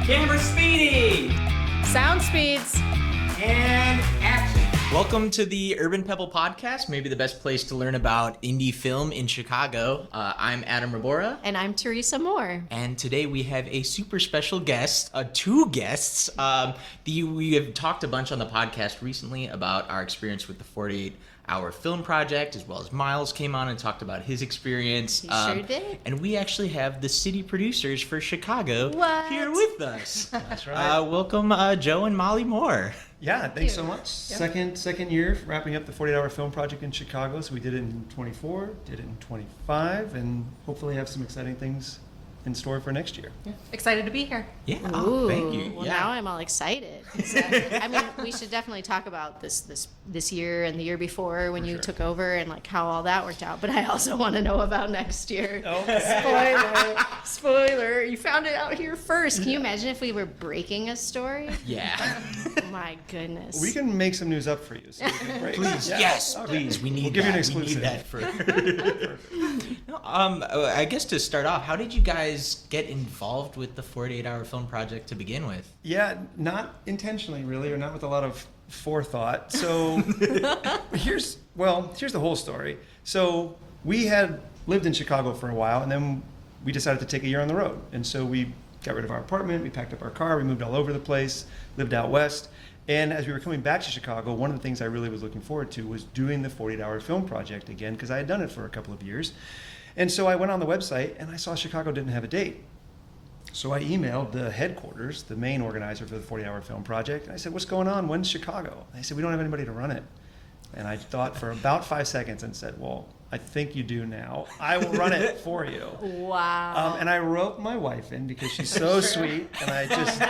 Camera speeding! Sound speeds. And action! Welcome to the Urban Pebble podcast, maybe the best place to learn about indie film in Chicago. I'm Adam Rabora. And I'm Teresa Moore. And today we have a super special guest, two guests. We have talked a bunch on the podcast recently about our experience with the 48-hour film project, as well as Miles came on and talked about his experience. He sure did. And we actually have the city producers for Chicago here with us. That's right. Welcome, Joe and Molly Moore. Yeah, thanks so much. Yeah. Second year wrapping up the 48-hour film project in Chicago. So we did it in 24, did it in 25, and hopefully have some exciting things in store for next year. Yeah. Excited to be here. Yeah, Ooh, thank you. Well, Yeah. now I'm all excited. I mean, we should definitely talk about this year and the year before when For you sure. took over and like how all that worked out. But I also want to know about next year. Okay. Spoiler! You found it out here first. Can you imagine if we were breaking a story? Yeah. My goodness. We can make some news up for you. So we can break. Please, Yeah. yes, Okay. please. We need We'll give you an that. We need exclusive. that for. No, I guess to start off, how did you guys get involved with the 48-hour film project to begin with? Yeah, not intentionally really, or not with a lot of forethought. So here's the whole story. So we had lived in Chicago for a while, and then we decided to take a year on the road. And so we got rid of our apartment, we packed up our car, we moved all over the place, lived out west. And as we were coming back to Chicago, one of the things I really was looking forward to was doing the 48-hour film project again, because I had done it for a couple of years. And so I went on the website and I saw Chicago didn't have a date. So I emailed the headquarters, the main organizer for the 40-hour film project, and I said, "What's going on? When's Chicago?" And they said, "We don't have anybody to run it." And I thought for about 5 seconds and said, "Well, I think you do now. I will run it for you." Wow. And I roped my wife in because she's so sweet, and I just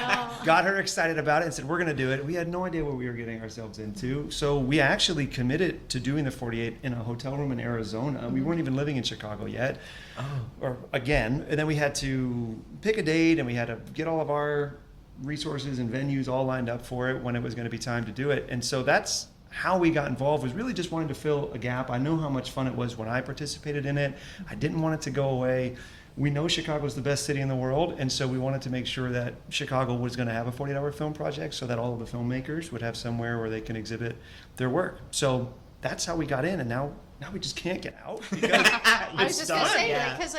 got her excited about it and said, "We're going to do it." We had no idea what we were getting ourselves into. So we actually committed to doing the 48 in a hotel room in Arizona. We weren't even living in Chicago yet, and then we had to pick a date, and we had to get all of our resources and venues all lined up for it when it was going to be time to do it. And so that's how we got involved, was really just wanting to fill a gap. I know how much fun it was when I participated in it. I didn't want it to go away. We know Chicago's the best city in the world, and so we wanted to make sure that Chicago was going to have a 48-hour film project so that all of the filmmakers would have somewhere where they can exhibit their work. So that's how we got in, and now we just can't get out because I was it's just done. gonna say, Yeah. because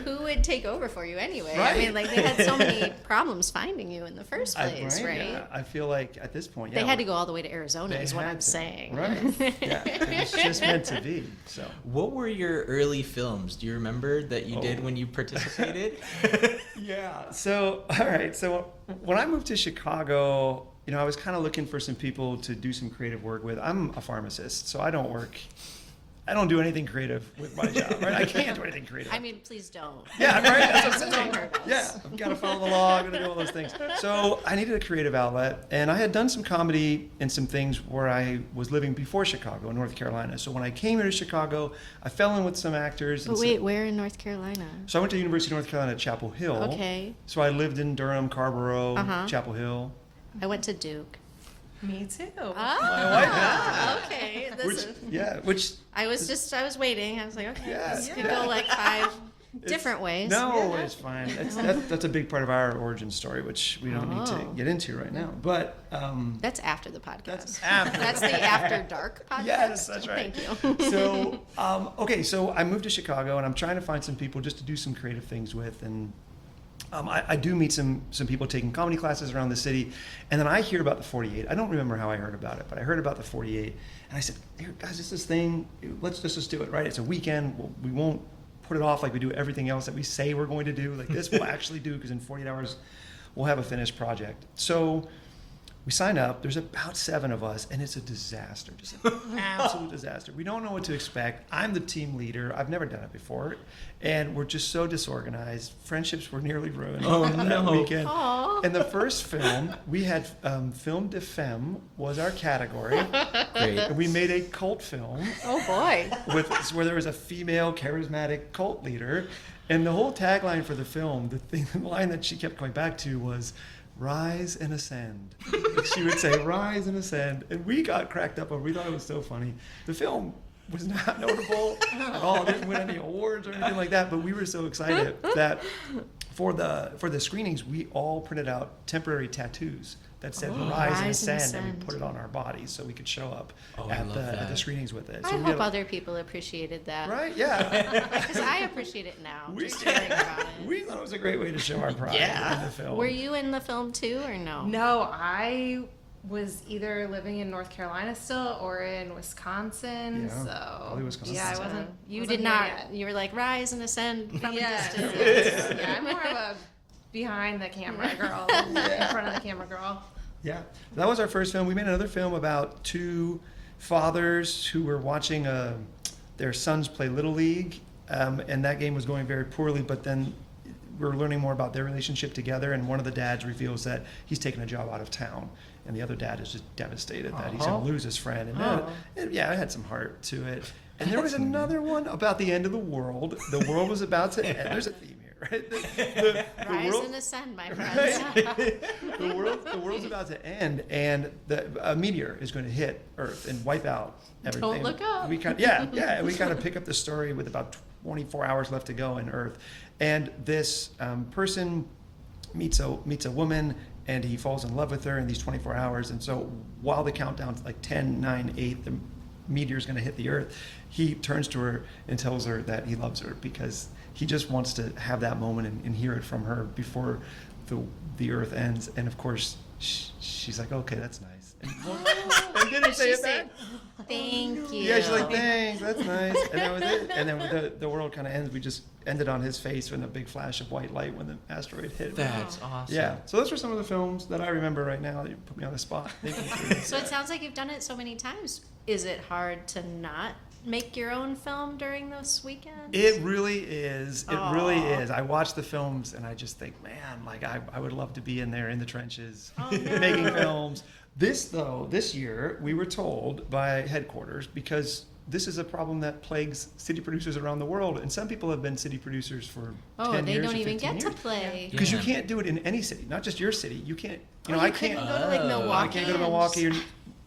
who would take over for you anyway? Right. I mean, like they had so many problems finding you in the first place, right? Yeah, I feel like at this point, They had to go all the way to Arizona, They is what had I'm to. saying. Right. Yeah. It's just meant to be. So. What were your early films? Do you remember that you did Oh. when you participated? Yeah. So, all right. So when I moved to Chicago, I was kind of looking for some people to do some creative work with. I'm a pharmacist, so I don't do anything creative with my job, right? I can't do anything creative. I mean, please don't. Yeah, right? That's what I'm saying. Don't hurt us. Yeah, I've got to follow the law, I've got to do all those things. So I needed a creative outlet, and I had done some comedy and some things where I was living before Chicago, in North Carolina. So when I came here to Chicago, I fell in with some actors. But wait, where in North Carolina? So I went to University of North Carolina at Chapel Hill. Okay. So I lived in Durham, Carrboro, Uh-huh. Chapel Hill. I went to Duke. Me too. Oh, okay. Which I was waiting. I was like, okay, Yeah, this could yeah. go like 5 different ways. No, it's fine. That's a big part of our origin story, which we don't need to Oh. get into right now. But That's after the podcast. that's after. That's the After Dark podcast. Yes, that's right. Thank you. So, so I moved to Chicago, and I'm trying to find some people just to do some creative things with, and I do meet some people taking comedy classes around the city, and then I hear about the 48. I don't remember how I heard about it, but I heard about the 48, and I said, "Here, guys, it's this thing. Let's just do it, right? It's a weekend. We won't put it off like we do everything else that we say we're going to do. Like this, we'll actually do, because in 48 hours, we'll have a finished project." So we sign up. There's about 7 of us, and it's a disaster, just an absolute disaster. We don't know what to expect. I'm the team leader. I've never done it before, and we're just so disorganized. Friendships were nearly ruined that weekend. Aw. And the first film, we had film de femme was our category, Great. and we made a cult film Oh boy. where there was a female charismatic cult leader, and the whole tagline for the film, the line that she kept going back to was, "Rise and ascend." She would say, "Rise and ascend," and we got cracked up over. We thought it was so funny. The film was not notable at all. It didn't win any awards or anything like that, but we were so excited that for the screenings, we all printed out temporary tattoos that said "Rise and Ascend," and we put it on our bodies so we could show up at the screenings with it. I So hope other people appreciated that. right, yeah. Because I appreciate it now. Just hearing about it. We thought it was a great way to show our pride in the film. Were you in the film too, or no? No, I was either living in North Carolina still or in Wisconsin. Yeah, so probably Wisconsin. yeah, I So wasn't. You wasn't did there not. yet. You were like rise and ascend from Yes, a distance. yes. Yeah, I'm more of a behind the camera girl than in front of the camera girl. Yeah, that was our first film. We made another film about two fathers who were watching their sons play Little League, and that game was going very poorly, but then we're learning more about their relationship together, and one of the dads reveals that he's taken a job out of town, and the other dad is just devastated that he's going to lose his friend. And then, yeah, it had some heart to it. And there was another one about the end of the world. The world was about to end. There's a theme here, right? The Rise world, and ascend, my friends. the world's about to end, and a meteor is going to hit Earth and wipe out everything. Don't look up. We kind we kind of pick up the story with about 24 hours left to go in Earth, and this person meets a woman, and he falls in love with her in these 24 hours. And so while the countdown's like 10, 9, 8, the meteor's going to hit the Earth, he turns to her and tells her that he loves her because he just wants to have that moment and hear it from her before the Earth ends. And of course, she's like, okay, that's nice. And didn't say it back. Thank you. Yeah, she's like, thanks, that's nice. And that was it. And then the world kind of ends. We just ended on his face in a big flash of white light when the asteroid hit. That's awesome. Yeah. So those were some of the films that I remember right now. You put me on the spot. So it sounds like you've done it so many times. Is it hard to not make your own film during those weekends? It really is. It really Aw. is. I watch the films and I just think, man, like I would love to be in there in the trenches Oh, no. making films. This year, we were told by headquarters, because this is a problem that plagues city producers around the world, and some people have been city producers for 10 they years don't or even 15 get years. to play. Because you Yeah. can't do it in any city, not just your city. You can't, Oh, I you can't couldn't go to like Milwaukee. I can't go to Milwaukee or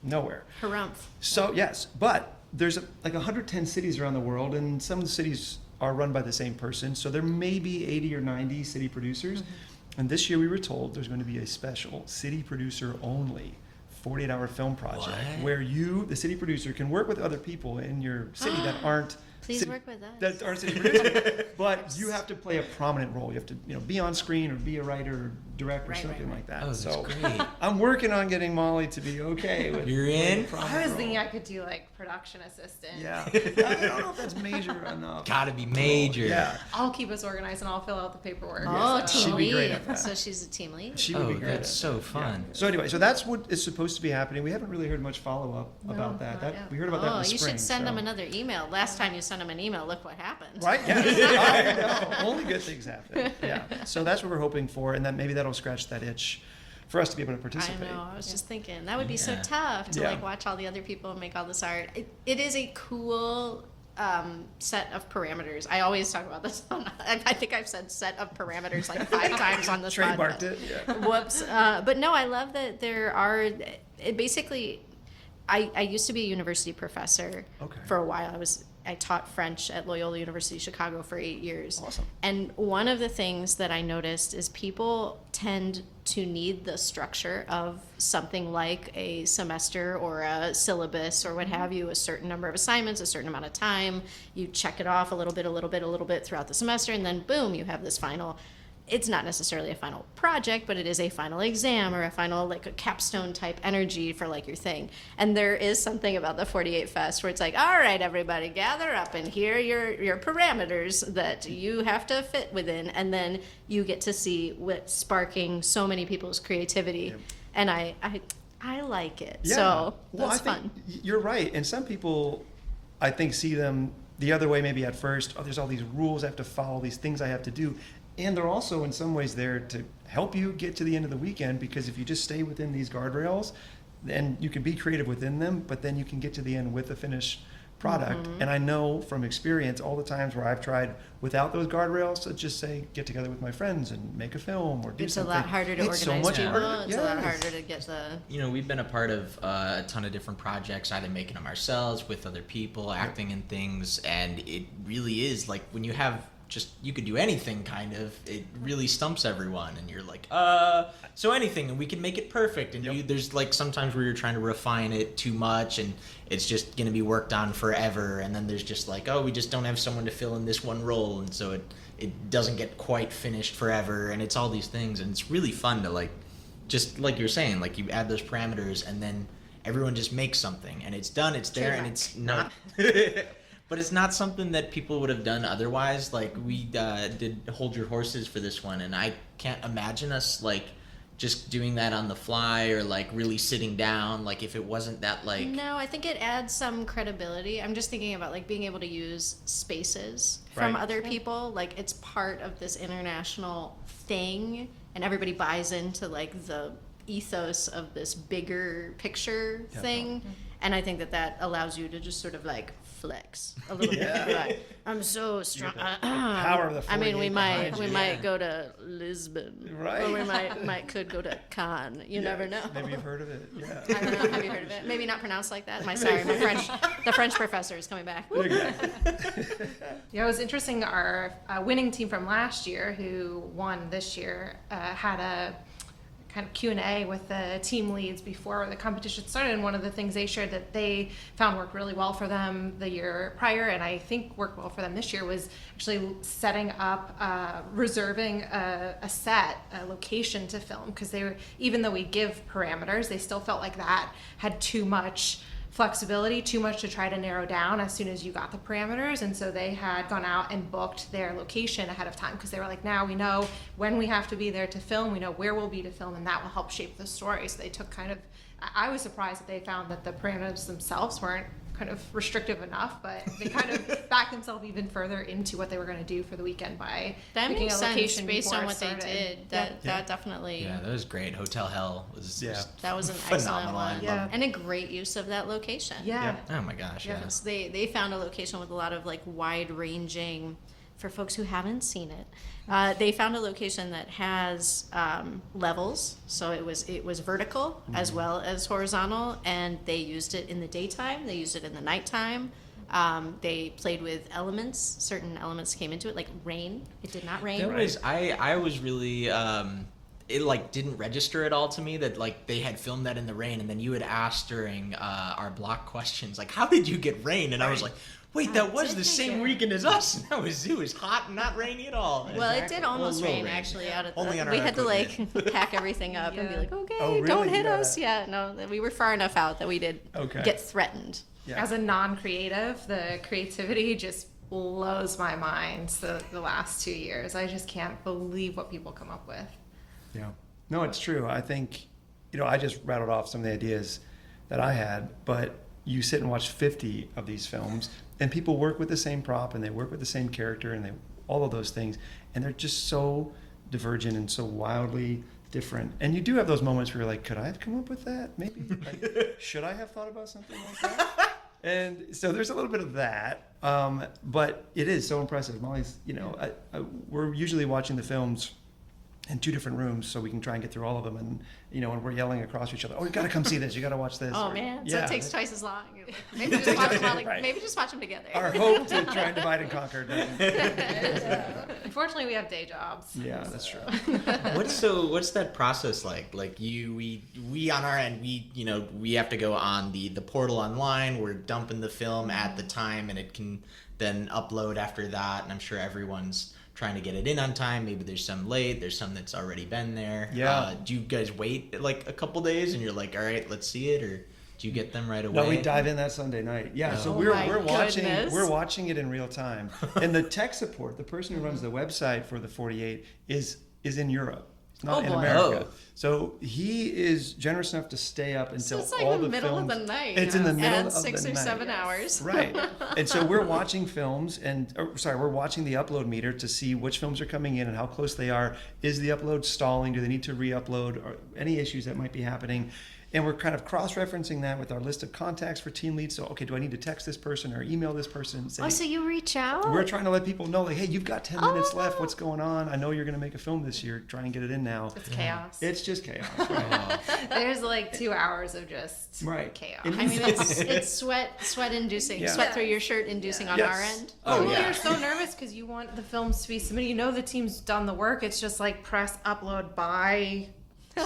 nowhere. Harumph. So yes, but there's like 110 cities around the world, and some of the cities are run by the same person. So there may be 80 or 90 city producers. Mm-hmm. And this year we were told there's going to be a special city producer only 48-hour film project What? where you, the city producer, can work with other people in your city that aren't Please city- work with us. that aren't city producers, but you have to play a prominent role. You have to, be on screen or be a writer or direct or Right, something right, like that. Oh, that's so great. I'm working on getting Molly to be okay with You're playing in? a prominent I was role. thinking I could do like production assistant. Yeah. I don't know if that's major enough. Gotta be major. Yeah. I'll keep us organized and I'll fill out the paperwork. Oh, so. team She'd be great lead. at that. So she's a team lead. She would Oh, be great. that's so fun. So anyway, so that's what is supposed to be happening. We haven't really heard much follow up about that. not That yet. we heard about that in Oh, the you spring. should send so. them another email. Last time you sent them an email, look what happened. Right? Yeah. I know. Only good things happen. Yeah. So that's what we're hoping for, and then maybe that'll scratch that itch for us to be able to I participate. know. I was just thinking that would be so Yeah. tough to Yeah. like watch all the other people make all this art. It is a cool set of parameters. I always talk about this. I think I've said set of parameters like 5 times on this Trademarked podcast. it. Yeah. Whoops. But no, I love that there are. It basically, I used to be a university professor Okay. for a while. I taught French at Loyola University Chicago for 8 years. Awesome. And one of the things that I noticed is people tend to need the structure of something like a semester or a syllabus or what have you, a certain number of assignments, a certain amount of time. You check it off a little bit throughout the semester, and then boom, you have this final. It's not necessarily a final project, but it is a final exam or a final like a capstone type energy for like your thing. And there is something about the 48 Fest where it's like, all right, everybody, gather up and here are your parameters that you have to fit within, and then you get to see what's sparking so many people's creativity. Yep. And I like it. Yeah. So well, that's I fun. think you're right. And some people, I think, see them the other way maybe at first. Oh, there's all these rules I have to follow, these things I have to do. And they're also in some ways there to help you get to the end of the weekend, because if you just stay within these guardrails, then you can be creative within them, but then you can get to the end with a finished product. Mm-hmm. And I know from experience all the times where I've tried without those guardrails to just say, get together with my friends and make a film or do It's something. a lot harder to It's so organize much people. harder. It's a lot Yes. harder to get the. We've been a part of a ton of different projects, either making them ourselves with other people, acting in things, and it really is like when you have you could do anything kind of, it really stumps everyone, and you're like, so anything, and we can make it perfect. And there's like sometimes where you're trying to refine it too much, and it's just going to be worked on forever. And then there's just like, oh, we just don't have someone to fill in this one role, and so it doesn't get quite finished forever. And it's all these things, and it's really fun to like, just like you're saying, like you add those parameters, and then everyone just makes something, and it's done, it's there, and it's not. But it's not something that people would have done otherwise. Like we did Hold Your Horses for this one, and I can't imagine us like just doing that on the fly or like really sitting down. Like if it wasn't that like. No, I think it adds some credibility. I'm just thinking about like being able to use spaces from other people. Like it's part of this international thing, and everybody buys into like the ethos of this bigger picture thing. And I think that allows you to just sort of like flex a little bit. Like, I'm so strong. Power of the 48 I mean, we behind you. might go to Lisbon, Right. or we could go to Cannes. You never know. Maybe you've heard of it. Yeah. I don't know. Have you heard of it? Maybe not pronounced like that. The French professor is coming back. Yeah, it was interesting. Our winning team from last year, who won this year, had a kind of Q&A with the team leads before the competition started, and one of the things they shared that they found worked really well for them the year prior, and I think worked well for them this year, was actually setting up, reserving a set, a location to film, because they were, even though we give parameters, they still felt like that had too much flexibility, too much to try to narrow down as soon as you got the parameters. And so they had gone out and booked their location ahead of time, because they were like, now we know when we have to be there to film, we know where we'll be to film, and that will help shape the story. So they took kind of, I was surprised that they found that the parameters themselves weren't kind of restrictive enough, but they kind of backed themselves even further into what they were going to do for the weekend by That picking makes a sense location based before on it what started. they did. That definitely. Yeah, that was great. Hotel Hell was just That was an excellent phenomenal. I one. Yeah. loved And a great use of that location. Yeah. it. Oh my gosh, yeah. Yes, they found a location with a lot of like wide ranging, for folks who haven't seen it, they found a location that has levels, so it was vertical as well as horizontal, and they used it in the daytime, they used it in the nighttime. They played with elements. Certain elements came into it, like rain. It did not rain. That was I was really it like didn't register at all to me that like they had filmed that in the rain, and then you had asked during our block questions like, how did you get rain? And I was like, wait, that was the same weekend as us. And it was hot and not rainy at all. Well, it did almost Well, rain rain, actually out of Only the. on We our had to like equipment. pack everything up and be Yeah. like, okay, Oh, really? don't hit Yeah. us. Yeah, no, we were far enough out that we did get threatened. Yeah. As a non-creative, the creativity just blows my mind. The last 2 years, I just can't believe what people come up with. Yeah. No, it's true. I think, I just rattled off some of the ideas that I had, but you sit and watch 50 of these films, and people work with the same prop, and they work with the same character, and all of those things, and they're just so divergent and so wildly different. And you do have those moments where you're like, could I have come up with that? Maybe. Like, should I have thought about something like that? And so there's a little bit of that, but it is so impressive. Molly's, we're usually watching the films in two different rooms so we can try and get through all of them, and when we're yelling across each other, oh, you got to come see this, you got to watch this. Oh Or- man, so yeah. it takes twice as long. Maybe just watch them all, Right. maybe just watch them together. Our hope to try and divide and conquer doesn't. Unfortunately, we have day jobs. Yeah, that's true. What's that process like? Like we on our end, we have to go on the portal online. We're dumping the film at the time, and it can then upload after that. And I'm sure everyone's trying to get it in on time. Maybe there's some late. There's some that's already been there. Yeah. Do you guys wait like a couple days, and you're like, all right, let's see it, or do you get them right away? No, we dive in that Sunday night. Yeah, so Oh we're my goodness. watching it in real time. And the tech support, the person who runs the website for the 48 is in Europe. It's not Oh, in boy. America. Oh. So he is generous enough to stay up until So it's like all the the middle films. of the night. It's in the middle and of 6 the or night. 7 hours. Right. And so we're watching films we're watching the upload meter to see which films are coming in and how close they are. Is the upload stalling? Do they need to re-upload? Or any issues that might be happening? And we're kind of cross-referencing that with our list of contacts for team leads. So, okay, do I need to text this person or email this person? And say, Oh, so you reach out? we're trying to let people know, like, hey, you've got 10 minutes left. What's going on? I know you're going to make a film this year. Try and get it in now. It's chaos. It's just chaos. Right? There's like 2 hours of just Right. chaos. And I mean, it's sweat inducing, Yeah. sweat through your shirt inducing on Yes. our end. Oh, Well, yeah. you're so nervous because you want the films to be submitted. You know the team's done the work. It's just like press upload by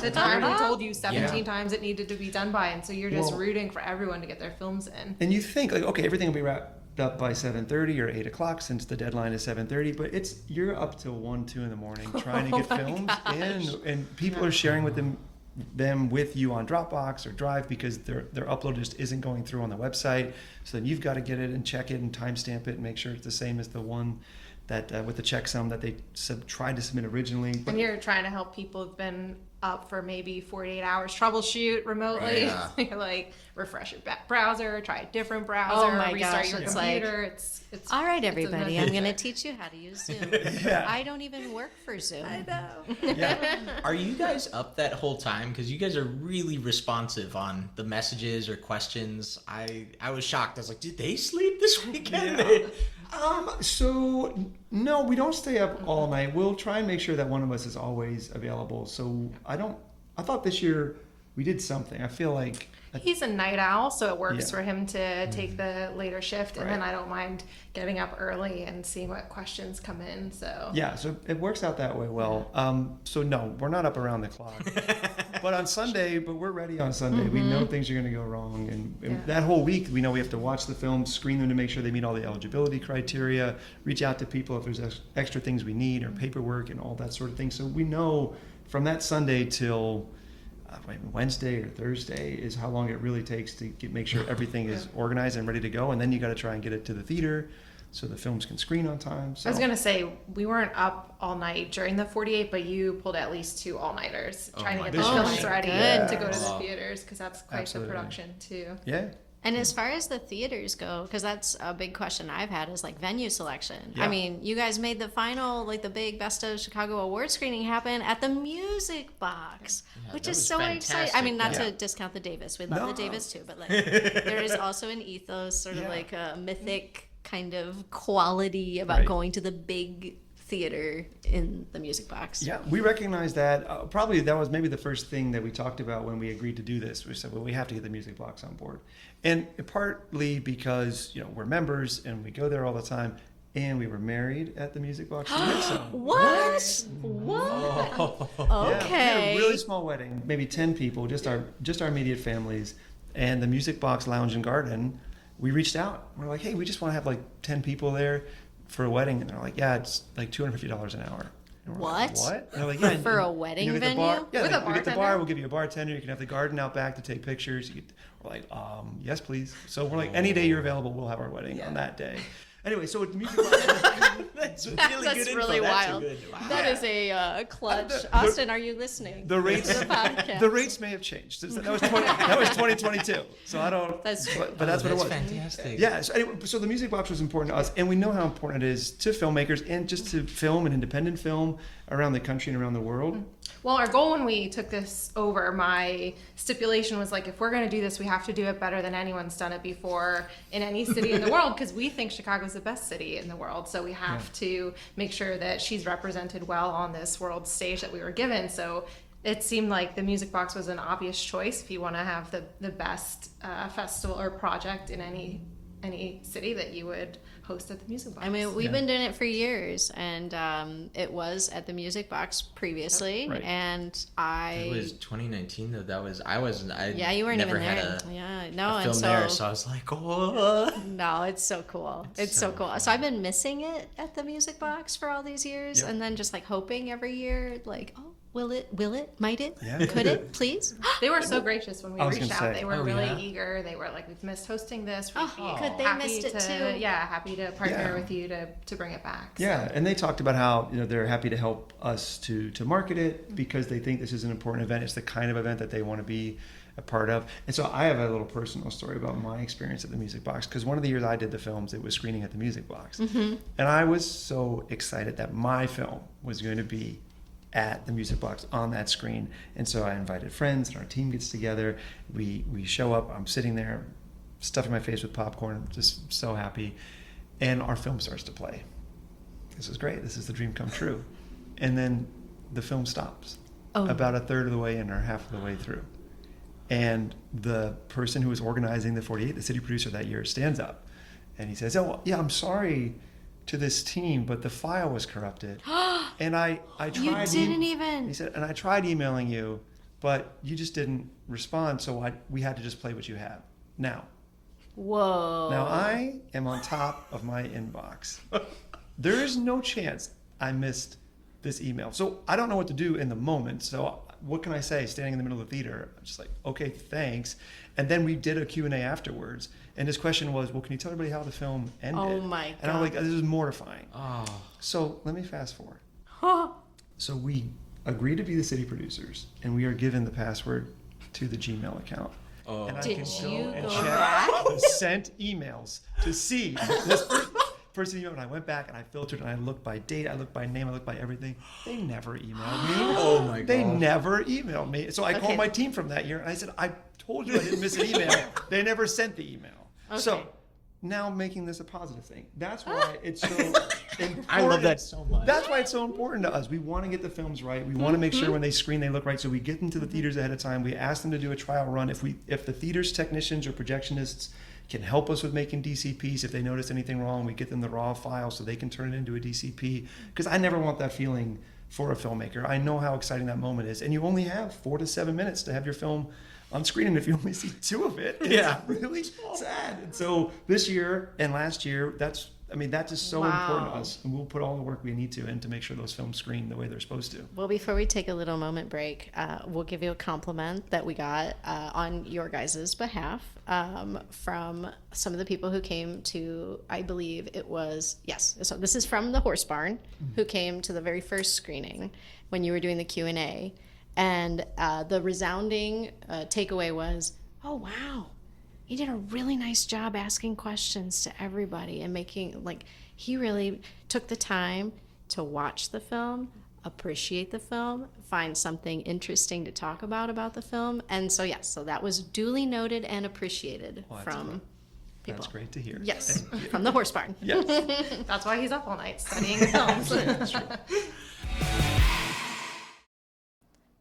the time we told you 17 times it needed to be done by, and so you're just Well- rooting for everyone to get their films in. And you think, like, okay, everything will be wrapped up by 7:30 or 8 o'clock since the deadline is 7:30, but you're up till 1, 2 in the morning trying to get films in, and people are sharing with them with you on Dropbox or Drive because their upload just isn't going through on the website. So then you've got to get it and check it and timestamp it and make sure it's the same as the one that with the checksum that they tried to submit originally. But And you're trying to help people who've been up for maybe 48 hours, troubleshoot remotely. Right, yeah. You're like, refresh your browser, try a different browser, Oh my restart gosh, your it's computer. It's All right, it's a everybody, mess. I'm going to teach you how to use Zoom. Yeah. I don't even work for Zoom. I know. yeah. Are you guys up that whole time? Because you guys are really responsive on the messages or questions. I was shocked. I was like, did they sleep this weekend? Yeah. So no, we don't stay up all night. We'll try and make sure that one of us is always available. So I thought this year we did something. I feel like He's a night owl, so it works Yeah. for him to take the later shift, and then Right. I don't mind getting up early and seeing what questions come in. So yeah, so it works out that way well. So no, we're not up around the clock. But on Sunday, we're ready on Sunday. We know things are going to go wrong, and Yeah. that whole week we know we have to watch the films, screen them to make sure they meet all the eligibility criteria, reach out to people if there's extra things we need or paperwork and all that sort of thing. So we know from that Sunday till Wednesday or Thursday is how long it really takes to make sure everything is organized and ready to go, and then you got to try and get it to the theater so the films can screen on time. So I was gonna say we weren't up all night during the 48, but you pulled at least 2 all-nighters trying to my get the goodness. films ready Good. to go to the Wow. theaters because that's quite Absolutely. the production too. yeah. And as far as the theaters go, because that's a big question I've had, is like venue selection. Yeah. I mean, you guys made the final, like the big Best of Chicago award screening happen at the Music Box, which that is was so exciting. I mean, not fantastic. to discount the Davis. We love No. the Davis too, but like there is also an ethos, sort of Yeah. like a mythic kind of quality about Right. going to the big theater in the Music Box. Yeah, we recognize that. Probably that was maybe the first thing that we talked about when we agreed to do this. We said, well, we have to get the Music Box on board. And partly because, we're members and we go there all the time, and we were married at the Music Box. What? What? Yeah, we Okay. had a really small wedding, maybe 10 people, just our immediate families. And the Music Box Lounge and Garden, we reached out. We're like, hey, we just want to have like 10 people there for a wedding. And they're like, yeah, it's like $250 an hour. And we're like, What? what? And they're like, yeah, For a and wedding you get the venue? bar, yeah, With like, a we get the bar. bartender? We'll give you a bartender. You can have the garden out back to take pictures. We're like, yes, please. So we're like, any day you're available, we'll have our wedding on that day. Anyway, so with the Music Box, That's really That's good info. really That's a wild. good- wow. That is a clutch. The- Austin, are you listening? the rates, To the podcast. the rates may have changed. That was 2022. So I don't. That's true. But that's what it was. Fantastic. Yeah. So, anyway, so the Music Box was important to us, and we know how important it is to filmmakers and just to film and independent film around the country and around the world. Well, our goal when we took this over, my stipulation was like, if we're going to do this, we have to do it better than anyone's done it before in any city in the world, because we think Chicago's the best city in the world. So we have to make sure that she's represented well on this world stage that we were given. So it seemed like the Music Box was an obvious choice if you want to have the best festival or project in any city that you would host at the Music Box. I mean, we've Yeah. been doing it for years, and it was at the Music Box previously, Right. and It was 2019 though. I you weren't never even had there. a No, film and so there, so I was like, oh. no, it's so cool. It's so so cool. fun. So I've been missing it at the Music Box for all these years, Yeah. and then just like hoping every year, like, oh, will it, might it, Yeah. could it, please? They were so gracious when we I was reached gonna out. say. They were Oh, really yeah? eager. They were like, "We've missed hosting this. We'd Oh, be could they happy missed it to, too? Yeah, happy to partner Yeah. with you to bring it back." So. Yeah, and they talked about how they're happy to help us to market it because they think this is an important event. It's the kind of event that they want to be a part of. And so I have a little personal story about my experience at the Music Box, because one of the years I did the films, it was screening at the Music Box, and I was so excited that my film was going to be at the music box on that screen. And so I invited friends, and our team gets together. We show up. I'm sitting there, stuffing my face with popcorn, just so happy. And our film starts to play. This is great. This is the dream come true. And then the film stops about a third of the way in or half of the way through. And the person who was organizing the 48, the city producer that year, stands up and he says, "Oh, yeah, I'm sorry to this team, but the file was corrupted." And I tried. You didn't even. He said, "And I tried emailing you, but you just didn't respond, so we had to just play what you have." Now I am on top of my inbox. There is no chance I missed this email. So I don't know what to do in the moment. So what can I say standing in the middle of the theater? I'm just like, okay, thanks. And then we did a Q&A afterwards. And his question was, well, can you tell everybody how the film ended? Oh my God. And I'm like, this is mortifying. Oh. So let me fast forward. So we agree to be the city producers, and we are given the password to the Gmail account. Oh. And I Did can you go and go check back? the sent emails to see this person email. And I went back and I filtered and I looked by date, I looked by name, I looked by everything. They never emailed me. Oh my God. They never emailed me. So I Okay. called my team from that year and I said, I told you I didn't miss an email. They never sent the email. Okay. So now I'm making this a positive thing. That's why it's so important. I love that so much. That's why it's so important to us. We want to get the films right. We want to make sure when they screen they look right. So we get them to the theaters ahead of time. We ask them to do a trial run. If the theater's technicians or projectionists can help us with making DCPs, if they notice anything wrong, we get them the raw file so they can turn it into a DCP. Because I never want that feeling for a filmmaker. I know how exciting that moment is. And you only have 4 to 7 minutes to have your film on screen, and if you only see 2 of it, it's really sad. And so this year and last year, that's just so important to us, and we'll put all the work we need to in to make sure those films screen the way they're supposed to. Well, before we take a little moment break, we'll give you a compliment that we got on your guys' behalf from some of the people who came to, I believe it was, yes, so this is from the Horse Barn, who came to the very first screening when you were doing the Q&A. And the resounding takeaway was, "Oh, wow, he did a really nice job asking questions to everybody and making, like, he really took the time to watch the film, appreciate the film, find something interesting to talk about the film." And so, yes, so that was duly noted and appreciated from people. That's great to hear. Yes, from the Horse Barn. Yes. That's why he's up all night studying films. That's true.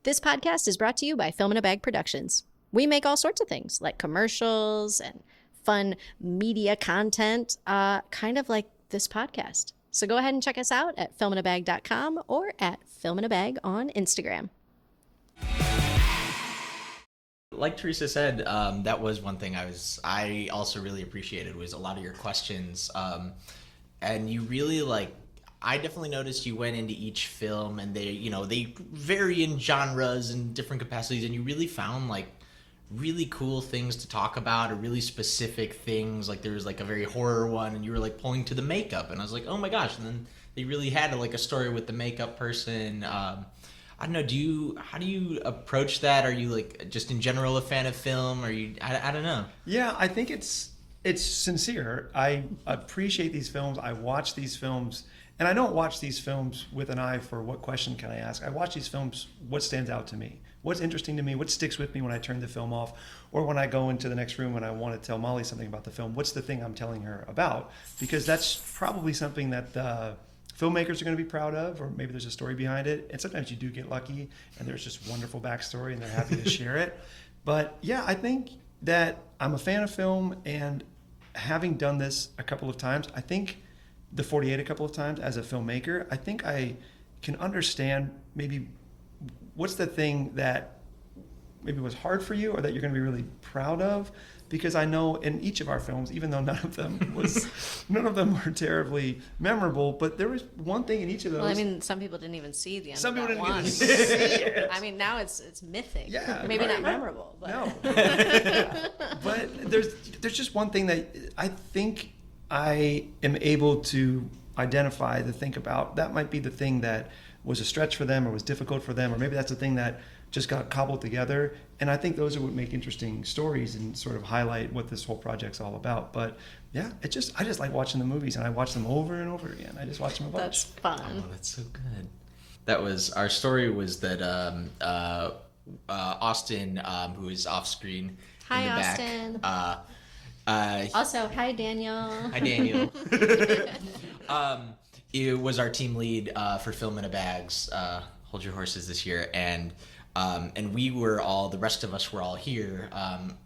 This podcast is brought to you by Film in a Bag Productions. We make all sorts of things like commercials and fun media content, kind of like this podcast. So go ahead and check us out at filminabag.com or at filminabag on Instagram. Like Teresa said, that was one thing I also really appreciated was a lot of your questions, and you really I definitely noticed you went into each film and they vary in genres and different capacities, and you really found really cool things to talk about, or really specific things. Like there was a very horror one, and you were pulling to the makeup, and I was like, oh my gosh! And then they really had a story with the makeup person. I don't know. How do you approach that? Are you just in general a fan of film? Or I don't know. Yeah, I think it's sincere. I appreciate these films. I watch these films. And I don't watch these films with an eye for what question can I ask. I watch these films, what stands out to me, what's interesting to me, what sticks with me when I turn the film off, or when I go into the next room and I want to tell Molly something about the film, what's the thing I'm telling her about? Because that's probably something that filmmakers are going to be proud of, or maybe there's a story behind it. And sometimes you do get lucky and there's just wonderful backstory and they're happy to share it. But yeah, I think that I'm a fan of film, and having done this a couple of times, I think the 48 a couple of times as a filmmaker, I think I can understand maybe what's the thing that maybe was hard for you or that you're going to be really proud of. Because I know in each of our films, even though none of them were terribly memorable, but there was one thing in each of those. Well, I mean, some people didn't even see the end Some of people that didn't one. get to see it. I mean, now it's mythic. Yeah, Maybe right. not memorable, but No. But there's just one thing that I think I am able to identify, to think about. That might be the thing that was a stretch for them or was difficult for them, or maybe that's the thing that just got cobbled together. And I think those are what make interesting stories and sort of highlight what this whole project's all about. But yeah, I just like watching the movies, and I watch them over and over again. I just watch them a bunch. that's fun. Oh, that's so good. that was our story was that Austin, who is off screen Hi, in the Austin. back. Also, hi, Daniel. Hi, Daniel. It was our team lead for Film in a Bags, Hold Your Horses this year, and we were all, the rest of us were all here,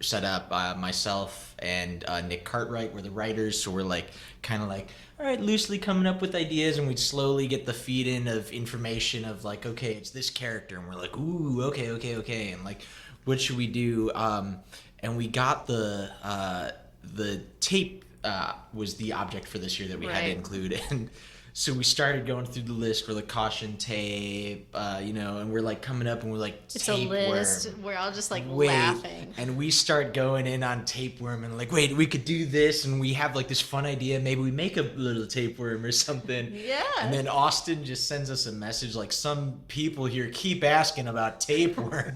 set up. Myself and Nick Cartwright were the writers, so we're like kind of like, all right, loosely coming up with ideas, and we'd slowly get the feed in of information of like, okay, it's this character, and we're like, ooh, okay, and like, what should we do? And we got the tape was the object for this year that we had to Right. include, and so we started going through the list for the caution tape, and we're like coming up and we're like, It's a list. tapeworm. We're all just like Wait, laughing. and we start going in on tapeworm and like, wait, we could do this, and we have like this fun idea. Maybe we make a little tapeworm or something. Yeah. And then Austin just sends us a message like, some people here keep asking about tapeworm.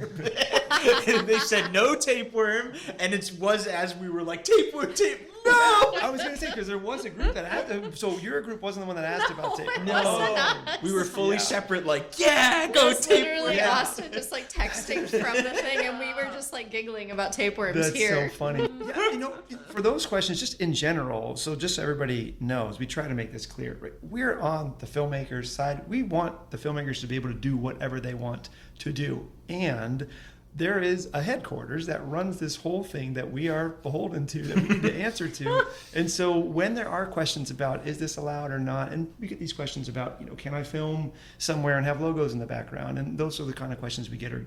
And they said no tapeworm, and it was as we were like, tapeworm. No. I was going to say, because there was a group that asked. So your group wasn't the one that asked about tape. No, we were fully separate. Like, yeah, It go was tapeworm. literally Yeah. Austin just like texting from the thing, and we were just like giggling about tapeworms That's here. so funny. Yeah, for those questions, just in general, so just so everybody knows, we try to make this clear. Right? We're on the filmmakers' side. We want the filmmakers to be able to do whatever they want to do. And there is a headquarters that runs this whole thing that we are beholden to, that we need to answer to. And so when there are questions about, is this allowed or not? And we get these questions about, can I film somewhere and have logos in the background? And those are the kind of questions we get. Or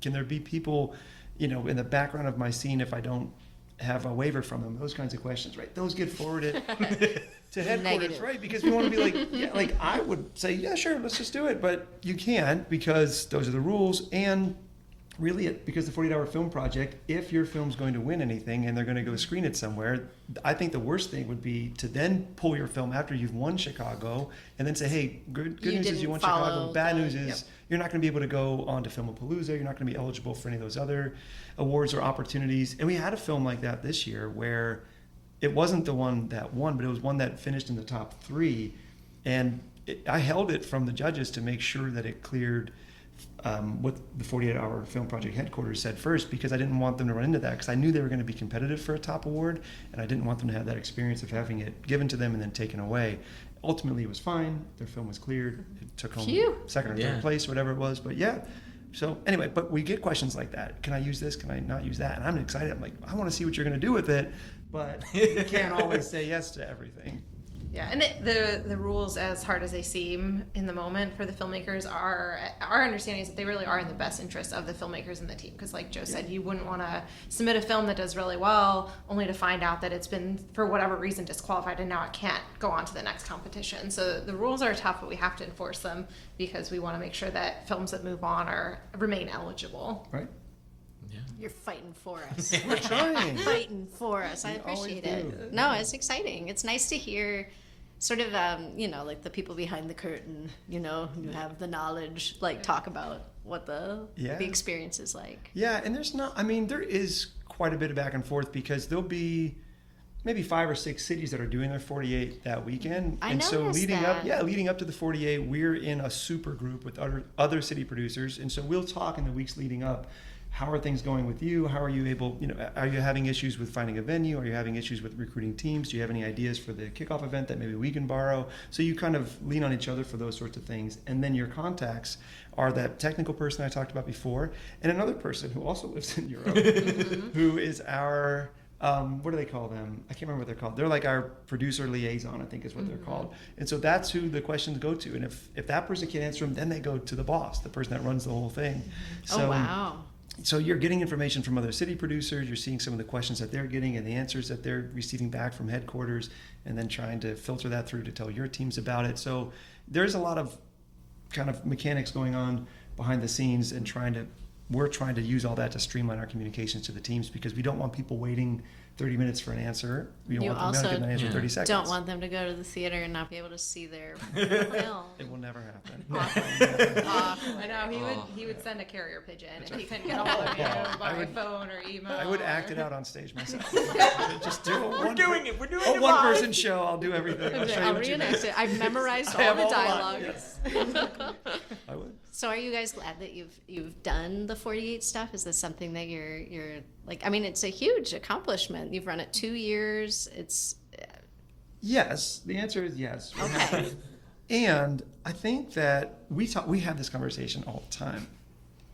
can there be people, in the background of my scene if I don't have a waiver from them? Those kinds of questions, right? Those get forwarded to headquarters, Negative. right? Because we want to be like, like I would say, yeah, sure, let's just do it. But you can't, because those are the rules. And really, because the 48-hour film project, if your film's going to win anything and they're going to go screen it somewhere, I think the worst thing would be to then pull your film after you've won Chicago and then say, hey, good You news is you didn't won follow Chicago. Bad the- news is Yep. you're not going to be able to go on to Filmapalooza. You're not going to be eligible for any of those other awards or opportunities. And we had a film like that this year where it wasn't the one that won, but it was one that finished in the top 3. And I held it from the judges to make sure that it cleared what the 48-hour film project headquarters said first, because I didn't want them to run into that, because I knew they were going to be competitive for a top award, and I didn't want them to have that experience of having it given to them and then taken away. Ultimately, it was fine. Their film was cleared. It took home Phew. second or Yeah. third place, whatever it was. But yeah. So anyway, but we get questions like that. Can I use this? Can I not use that? And I'm excited. I'm like, I want to see what you're going to do with it, but you can't always say yes to everything. Yeah, and the rules, as hard as they seem in the moment for the filmmakers, are our understanding is that they really are in the best interest of the filmmakers and the team. Because, like Joe said, you wouldn't want to submit a film that does really well only to find out that it's been, for whatever reason, disqualified and now it can't go on to the next competition. So the rules are tough, but we have to enforce them because we want to make sure that films that move on remain eligible. Right? You're fighting for us. We're trying. Fighting for us. I We always appreciate do. it. No, it's exciting. It's nice to hear sort of, like the people behind the curtain, who have the knowledge, like talk about what the experience is like. Yeah, and there is quite a bit of back and forth, because there'll be maybe 5 or 6 cities that are doing their 48 that weekend. I and so noticed leading up to the 48, we're in a super group with other city producers. And so we'll talk in the weeks leading up. How are things going with you? How are you able, are you having issues with finding a venue? Are you having issues with recruiting teams? Do you have any ideas for the kickoff event that maybe we can borrow? So you kind of lean on each other for those sorts of things. And then your contacts are that technical person I talked about before, and another person who also lives in Europe, who is our, what do they call them? I can't remember what they're called. They're like our producer liaison, I think is what they're called. And so that's who the questions go to. And if that person can't answer them, then they go to the boss, the person that runs the whole thing. So, Oh, wow. So you're getting information from other city producers, you're seeing some of the questions that they're getting and the answers that they're receiving back from headquarters, and then trying to filter that through to tell your teams about it. So there's a lot of kind of mechanics going on behind the scenes, and we're trying to use all that to streamline our communications to the teams, because we don't want people waiting 30 minutes for an answer. We You want them to also get an answer in 30 seconds. don't want them to go to the theater and not be able to see their film. It will never happen. I know he would send a carrier pigeon if he couldn't get a hold of you by phone or email. I would act it out on stage myself. Just do it. We're doing it A one-person show. I'll do everything. I'll show you I'll what you reenact missed. it. I've memorized I all have the all the lines, dialogue. I So are you guys glad that you've done the 48 stuff? Is this something that you're like, I mean, it's a huge accomplishment. You've run it 2 years. It's Yes, the answer is yes. We're Okay. happy. And I think that we have this conversation all the time.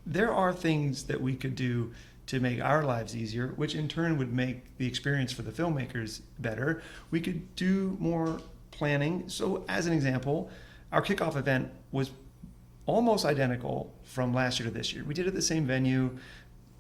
There are things that we could do to make our lives easier, which in turn would make the experience for the filmmakers better. We could do more planning. So as an example, our kickoff event was almost identical from last year to this year. We did it at the same venue,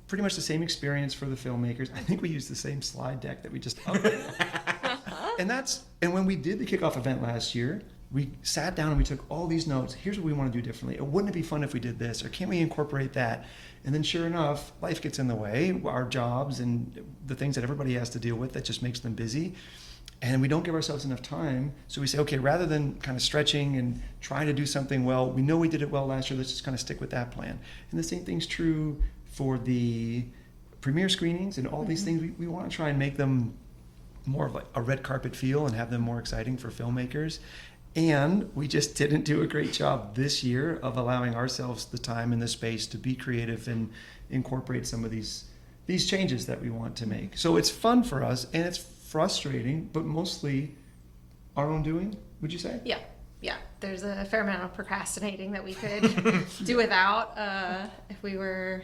pretty much the same experience for the filmmakers. I think we used the same slide deck that we just updated. And when we did the kickoff event last year, we sat down and we took all these notes. Here's what we want to do differently. Or wouldn't it be fun if we did this? Or can we incorporate that? And then sure enough, life gets in the way, our jobs and the things that everybody has to deal with that just makes them busy. And we don't give ourselves enough time. So we say, okay, rather than kind of stretching and trying to do something well, we know we did it well last year, let's just kind of stick with that plan. And the same thing's true for the premiere screenings and all these things. We want to try and make them more of like a red carpet feel and have them more exciting for filmmakers. And we just didn't do a great job this year of allowing ourselves the time and the space to be creative and incorporate some of these changes that we want to make. So it's fun for us and it's frustrating, but mostly our own doing, would you say? Yeah. There's a fair amount of procrastinating that we could do without if we were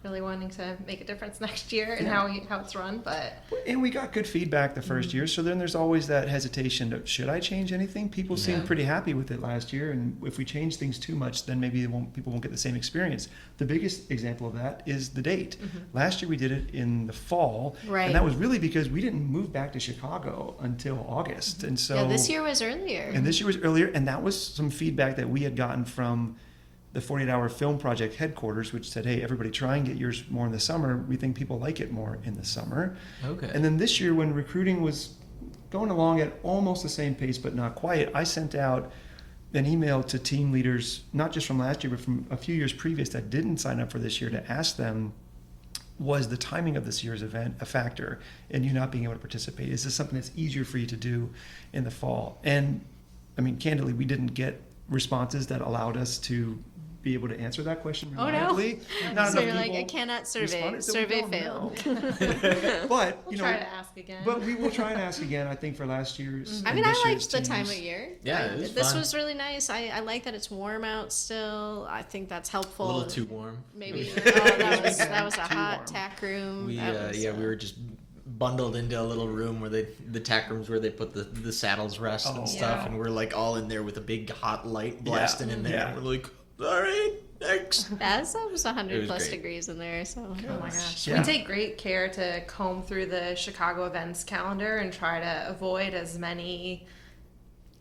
really wanting to make a difference next year and how it's run. But And we got good feedback the first year, so then there's always that hesitation of, should I change anything? People seemed pretty happy with it last year, and if we change things too much, then maybe people won't get the same experience. The biggest example of that is the date. Last year we did it in the fall, Right. and that was really because we didn't move back to Chicago until August. And so this year was earlier. And this year was earlier, and that was some feedback that we had gotten from the 48-hour film project headquarters, which said, hey, everybody try and get yours more in the summer. We think people like it more in the summer. Okay. And then this year, when recruiting was going along at almost the same pace, but not quite, I sent out an email to team leaders, not just from last year, but from a few years previous that didn't sign up for this year, to ask them, was the timing of this year's event a factor in you not being able to participate? Is this something that's easier for you to do in the fall? And I mean, candidly, we didn't get responses that allowed us to be able to answer that question Oh, no. reliably. Not So enough you're like, people I cannot survey. responded, so we Survey don't failed. know. But we'll you try know, to ask again. but we will try and ask again. I think for last year's. I and mean, I this year's liked the time teams. of year. Yeah, it was This fun. was really nice. I like that it's warm out still. I think that's helpful. A little too warm. Maybe that was a Too hot warm. tack room. We That was, we were just bundled into a little room where the tack rooms where they put the saddles rest Oh, and stuff, yeah. and we're like all in there with a big hot light blasting in there. Yeah. And we're like, all right, thanks. That's almost 100 It was plus great. degrees in there. So Oh my gosh. Yeah. We take great care to comb through the Chicago events calendar and try to avoid as many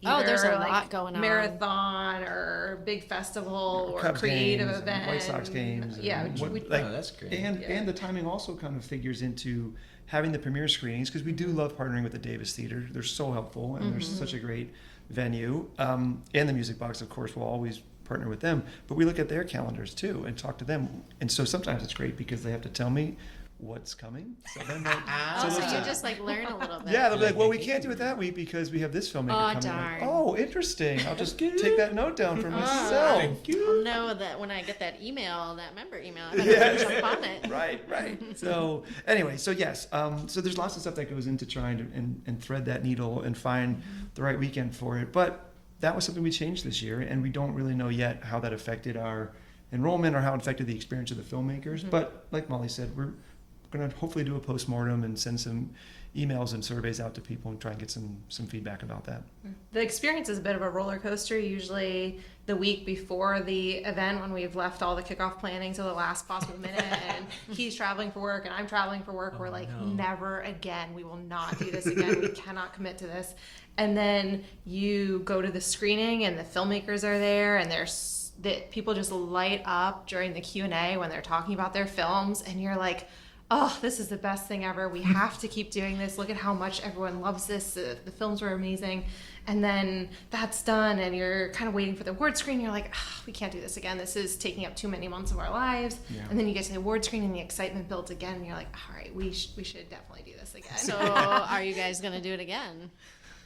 Oh, there's a either, lot going on. Marathon or big festival or Cubs creative games and event. White Sox games. and Yeah. what- we- like, Oh, that's great. And the timing also kind of figures into having the premiere screenings, because we do love partnering with the Davis Theater. They're so helpful, and they're such a great venue. And the Music Box, of course, will always partner with them. But we look at their calendars too and talk to them. And so sometimes it's great because they have to tell me what's coming. So then they'll, Oh, so there's you a- just like learn a little bit. yeah, they'll be like, well, we can't do it that week because we have this filmmaker Oh, coming. I'm like, darn. oh, interesting. I'll just take that note down for myself. Thank you. I'll know that when I get that email, that member email, I better Yeah. jump on it. Right. So anyway, so yes, so there's lots of stuff that goes into trying to and thread that needle and find the right weekend for it. But that was something we changed this year, and we don't really know yet how that affected our enrollment or how it affected the experience of the filmmakers. But like Molly said, we're going to hopefully do a postmortem and send some emails and surveys out to people and try and get some feedback about that. The experience is a bit of a roller coaster. Usually the week before the event, when we've left all the kickoff planning to the last possible minute and he's traveling for work and I'm traveling for work, we're like, no. never again. We will not do this again. We cannot commit to this. And then you go to the screening and the filmmakers are there and that people just light up during the Q&A when they're talking about their films, and you're like, oh, this is the best thing ever. We have to keep doing this. Look at how much everyone loves this. The films were amazing. And then that's done, and you're kind of waiting for the award screen. You're like, oh, we can't do this again. This is taking up too many months of our lives. Yeah. And then you get to the award screen, and the excitement builds again. And you're like, all right, we should definitely do this again. So are you guys going to do it again?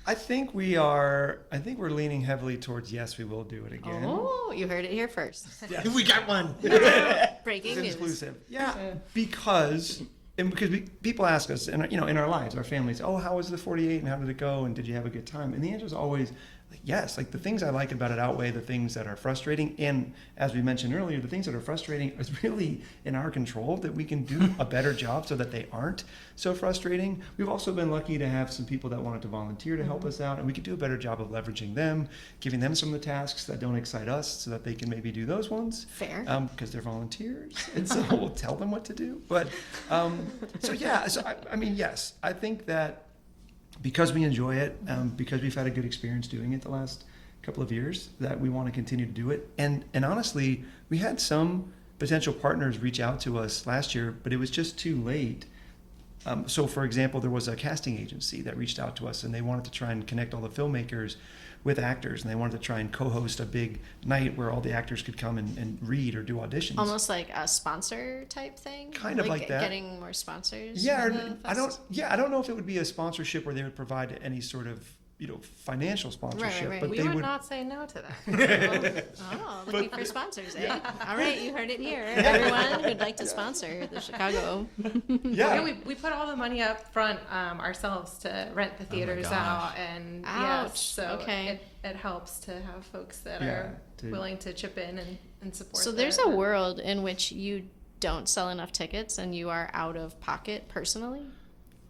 I think we're leaning heavily towards yes, we will do it again. Oh, you heard it here first. We got one. Breaking It's news. exclusive. Yeah, because people ask us, and in our lives, our families, oh, how was the 48 and how did it go and did you have a good time? And the answer is always like, yes. Like the things I like about it outweigh the things that are frustrating. And as we mentioned earlier, the things that are frustrating is really in our control, that we can do a better job so that they aren't so frustrating. We've also been lucky to have some people that wanted to volunteer to help us out, and we could do a better job of leveraging them, giving them some of the tasks that don't excite us so that they can maybe do those ones. Fair. Because they're volunteers, and so we'll tell them what to do. But yes, I think that because we enjoy it, because we've had a good experience doing it the last couple of years, that we want to continue to do it. And honestly, we had some potential partners reach out to us last year, but it was just too late. So for example, there was a casting agency that reached out to us, and they wanted to try and connect all the filmmakers with actors, and they wanted to try and co-host a big night where all the actors could come and read or do auditions. Almost like a sponsor type thing. Kind of like that. Getting more sponsors. Yeah, for or the I don't. fest? Yeah, I don't know if it would be a sponsorship where they would provide any sort of financial sponsorship, right. but We they would would. not say no to that. Oh, looking for sponsors, eh? All right, you heard it here. Everyone who'd like to sponsor the Chicago. Yeah, We put all the money up front ourselves to rent the theaters gosh. out, and Ouch, so okay. it helps to have folks that Yeah, are to- willing to chip in and support. So there's a world in which you don't sell enough tickets and you are out of pocket personally?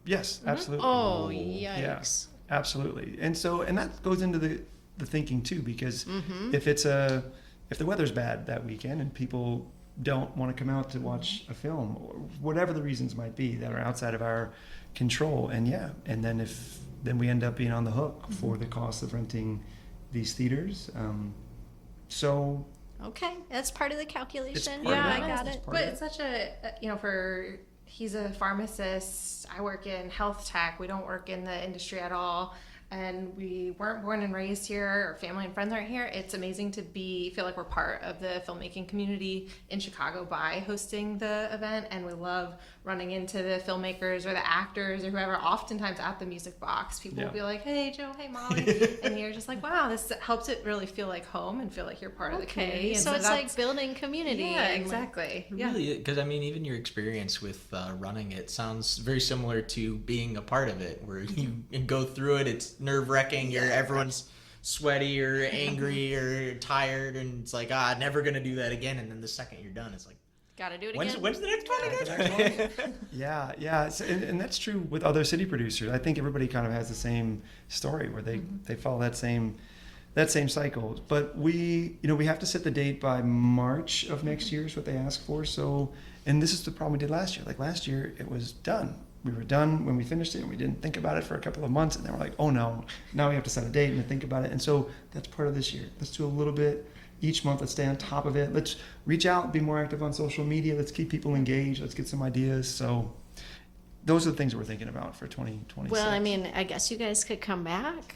yes, absolutely. Oh, Yeah, yikes. absolutely. And that goes into the thinking too, because Mm-hmm. if the weather's bad that weekend and people don't want to come out to watch a film, or whatever the reasons might be that are outside of our control, and then we end up being on the hook for the cost of renting these theaters. So Okay, that's part of the calculation. part of Yeah, it. I got It's it. part But of it's such he's a pharmacist. I work in health tech. We don't work in the industry at all. And we weren't born and raised here. Our family and friends aren't here. It's amazing to feel like we're part of the filmmaking community in Chicago by hosting the event. And we love running into the filmmakers or the actors or whoever. Oftentimes at the music box, people will be like, "Hey Joe, hey Molly," and you're just like, "Wow, this helps it really feel like home and feel like you're part of the community." Okay, And so it's like that's- building community. yeah, and, like, exactly. Yeah. Really, because I mean, even your experience with running it sounds very similar to being a part of it, where you go through it. It's nerve wracking. Everyone's sweaty or angry or tired, and it's like, never gonna do that again. And then the second you're done, it's like, Gotta do it when's again. the next one the again? next one? Yeah. And that's true with other city producers. I think everybody kind of has the same story where they follow that same cycle. But we have to set the date by March of next year is what they ask for. So, and this is the problem we did last year. Like last year, it was done. We were done when we finished it, and we didn't think about it for a couple of months, and then we're like, oh no, now we have to set a date and think about it. And so that's part of this year. Let's do a little bit each month. Let's stay on top of it. Let's reach out, be more active on social media. Let's keep people engaged. Let's get some ideas. So those are the things we're thinking about for 2026. Well, I mean, I guess you guys could come back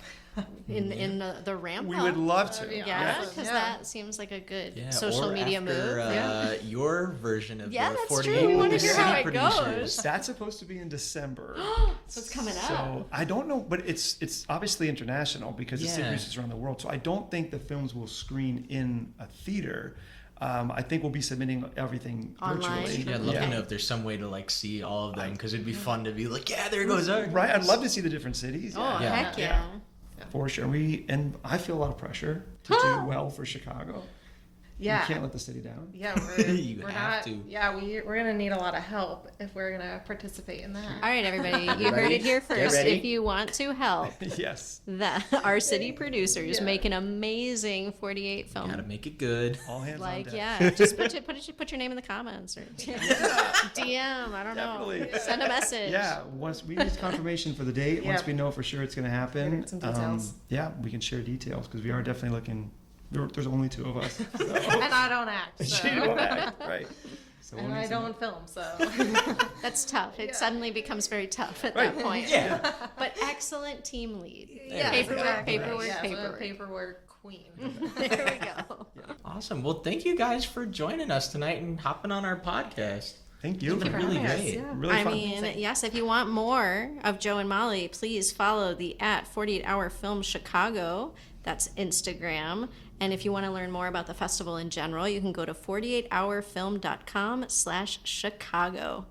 in the ramp we up. would love to. That'd be Yeah, awesome. because Yeah. that seems like a good Yeah, social or media after, move. your version of Yeah, the that's 48 true. We wanna with the hear how city it goes. producers. That's supposed to be in December. So it's coming So up. I don't know, but it's obviously international because it's Yeah. producers around the world. So I don't think the films will screen in a theater. I think we'll be submitting everything Online. virtually. Yeah, I'd love to know if there's some way to like see all of them, because it'd be fun to be like, yeah, there goes our. Right, I'd love to see the different cities. Oh, Yeah. heck yeah. For sure. And I feel a lot of pressure to do well for Chicago. Yeah. You can't let the city down. Yeah, You we're have not. to. Yeah, we're gonna need a lot of help if we're gonna participate in that. All right, everybody, you heard it here first. ready? If you want to help Yes. our city producers make an amazing 48 film, Gotta make it good. All hands on like deck. yeah, just put your name in the comments or DM. I don't Definitely. know. Send a message. Yeah, once we need confirmation for the date, once Yeah. we know for sure it's going to happen, Some details. we can share details because we are definitely looking. There's only two of us. So. And I don't act. So. She don't act, right? So we'll And need I some- don't film, so. That's tough. It suddenly becomes very tough at Right. that point. Yeah. But excellent team lead. Yeah, Paperwork, exactly. paperwork, Yes, I'm a paperwork. paperwork queen. There we go. Awesome. Well, thank you guys for joining us tonight and hopping on our podcast. Thank you. Thank you for Really having us. great. Yeah. Really I fun. mean, yes, if you want more of Joe and Molly, please follow the at 48 Hour Film Chicago. That's Instagram. And if you want to learn more about the festival in general, you can go to 48hourfilm.com/Chicago.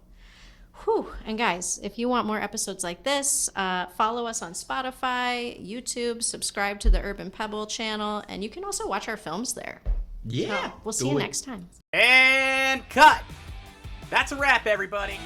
Whew. And guys, if you want more episodes like this, follow us on Spotify, YouTube, subscribe to the Urban Pebble channel, and you can also watch our films there. Yeah. We'll see you next time. And cut. That's a wrap, everybody.